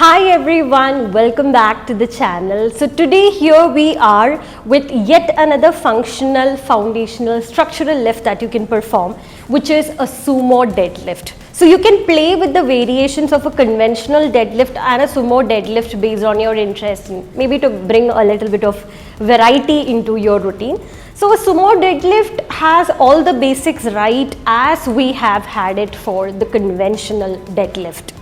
Hi everyone, welcome back to the channel. So today here we are with yet another functional, foundational, structural lift that you can perform, which is a sumo deadlift. So you can play with the variations of a conventional deadlift and a sumo deadlift based on your interest, maybe to bring a little bit of variety into your routine. So a sumo deadlift has all the basics right as we have had it for the conventional deadlift.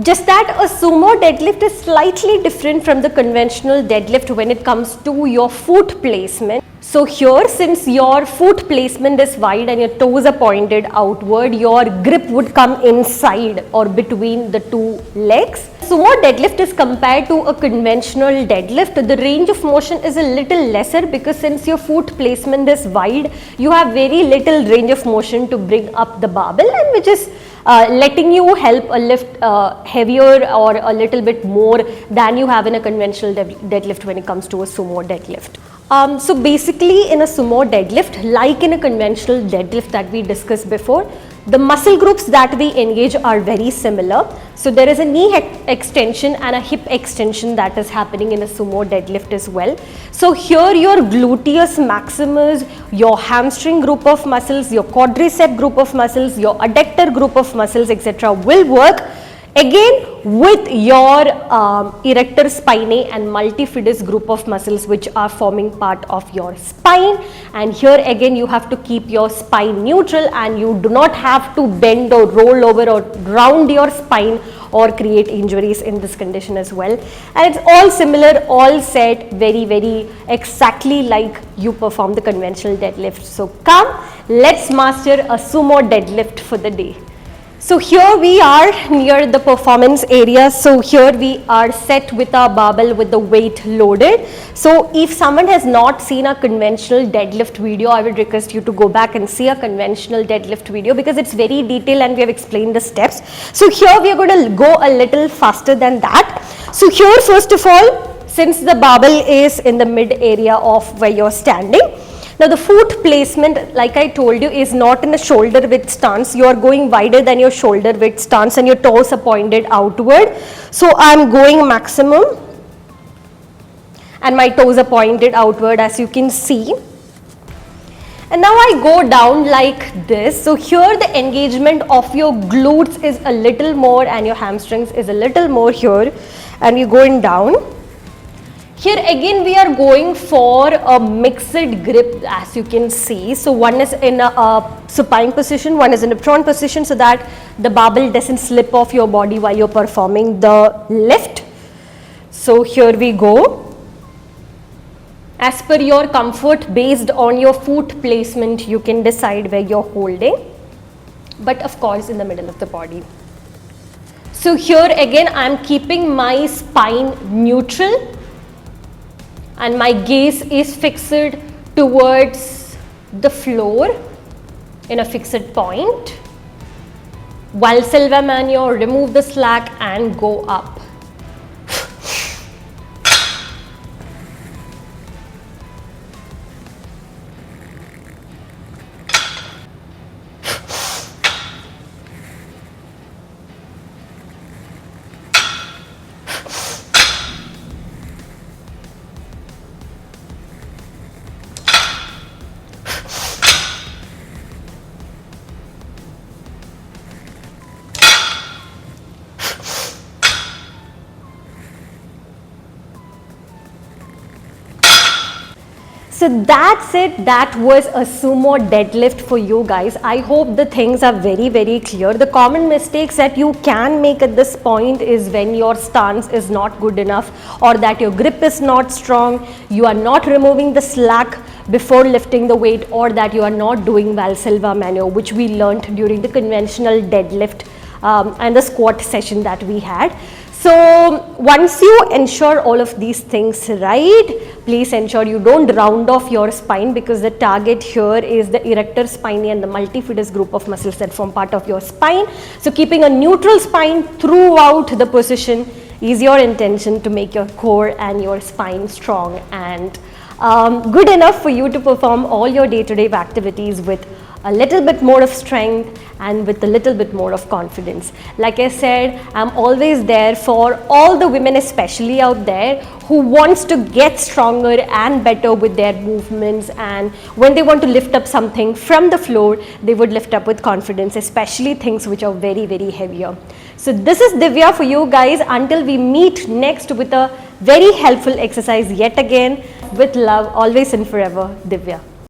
Just that a sumo deadlift is slightly different from the conventional deadlift when it comes to your foot placement. So here, since your foot placement is wide and your toes are pointed outward, your grip would come inside or between the two legs. Sumo deadlift is compared to a conventional deadlift. The range of motion is a little lesser because since your foot placement is wide, you have very little range of motion to bring up the barbell, and which is letting you help a lift heavier or a little bit more than you have in a conventional deadlift when it comes to a sumo deadlift. So basically in a sumo deadlift, like in a conventional deadlift that we discussed before, the muscle groups that we engage are very similar. So there is a knee extension and a hip extension that is happening in a sumo deadlift as well. So here your gluteus maximus, your hamstring group of muscles, your quadricep group of muscles, your adductor group of muscles, etc. will work again with your erector spinae and multifidus group of muscles which are forming part of your spine, and here again you have to keep your spine neutral and you do not have to bend or roll over or round your spine or create injuries in this condition as well. And it's all similar, all set very exactly like you perform the conventional deadlift. So come, let's master a sumo deadlift for the day. So here we are near the performance area. So here we are set with our barbell with the weight loaded. So if someone has not seen a conventional deadlift video, I would request you to go back and see a conventional deadlift video because it's very detailed and we have explained the steps. So here we are going to go a little faster than that. So here first of all, since the barbell is in the mid area of where you're standing, now the foot placement, like I told you, is not in a shoulder width stance. You are going wider than your shoulder width stance and your toes are pointed outward. So I am going maximum and my toes are pointed outward, as you can see. And now I go down like this. So here the engagement of your glutes is a little more and your hamstrings is a little more here, and you're going down. Here again we are going for a mixed grip, as you can see. So one is in a supine position, one is in a prone position, so that the barbell doesn't slip off your body while you're performing the lift. So here we go. As per your comfort, based on your foot placement, you can decide where you're holding, but of course in the middle of the body. So here again I'm keeping my spine neutral and my gaze is fixed towards the floor in a fixed point. Valsalva maneuver, remove the slack and go up. So that's it. That was a sumo deadlift for you guys. I hope the things are very clear. The common mistakes that you can make at this point is when your stance is not good enough, or that your grip is not strong, you are not removing the slack before lifting the weight, or that you are not doing Valsalva maneuver, which we learnt during the conventional deadlift and the squat session that we had. So once you ensure all of these things right, please ensure you don't round off your spine, because the target here is the erector spinae and the multifidus group of muscles that form part of your spine. So keeping a neutral spine throughout the position is your intention to make your core and your spine strong and good enough for you to perform all your day-to-day activities with a little bit more of strength and with a little bit more of confidence. Like I said, I'm always there for all the women especially out there who wants to get stronger and better with their movements, and when they want to lift up something from the floor, they would lift up with confidence, especially things which are very, very heavier. So this is Divya for you guys until we meet next with a very helpful exercise yet again. With love, always and forever, Divya.